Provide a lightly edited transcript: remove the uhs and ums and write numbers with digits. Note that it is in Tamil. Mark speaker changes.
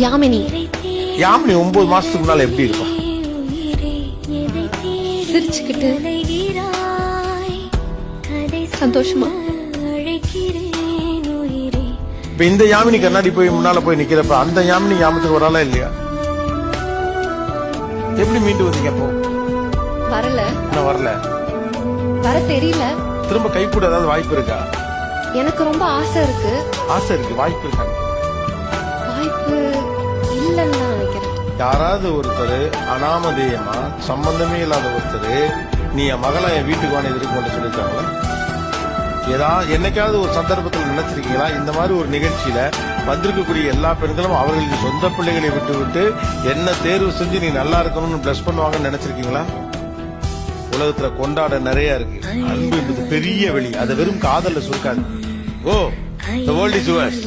Speaker 1: யாமினி.
Speaker 2: யாமினி 9 மாசத்துக்கு முன்னால எப்படி இருக்கும்?
Speaker 1: சிரிச்சுக்கிட்டு சந்தோஷமா.
Speaker 2: இப்ப இந்த யாமினி கண்ணாடி போய் முன்னால போய் நிக்கிறப்ப அந்த யாமினி ஞாபகத்துக்கு வராளா இல்லையா? எப்படி மீண்டு வந்தீங்க அப்போ?
Speaker 1: வரல.
Speaker 2: இன்னும் வரல.
Speaker 1: வர தெரியல.
Speaker 2: திரும்ப கை கூட ஏதாவது வாய்ப்பு இருக்கா?
Speaker 1: எனக்கு ரொம்ப ஆசை இருக்கு.
Speaker 2: ஆசை இருக்கு, வாய்ப்பு இருக்காங்க?
Speaker 1: வாய்ப்பு இல்லன்னு நான் நினைக்கிறேன்.
Speaker 2: யாராவது ஒருத்தர் அனாமதேயமா சம்பந்தமே இல்லாத ஒருத்தர் நீ என் மகளை என் வீட்டுக்கு வாங்க எதிர்ப்பு சொல்லிருக்காங்க. என்னைக்காவது ஒரு சந்தர்ப்பத்தில் நினைச்சிருக்கீங்களா இந்த மாதிரி ஒரு நிகழ்ச்சியில வந்திருக்கக்கூடிய எல்லா பெண்களும் அவர்களுக்கு சொந்த பிள்ளைகளை விட்டு விட்டு என்ன தேர்வு செஞ்சு நீ நல்லா இருக்கணும்னு பிளஸ் பண்ணுவாங்கன்னு நினைச்சிருக்கீங்களா? உலகத்துல கொண்டாட நிறைய இருக்கு. அன்பு என்பது பெரிய வெளி, அதை வெறும் காதல்ல சுருக்காது. ஓ, the world is yours.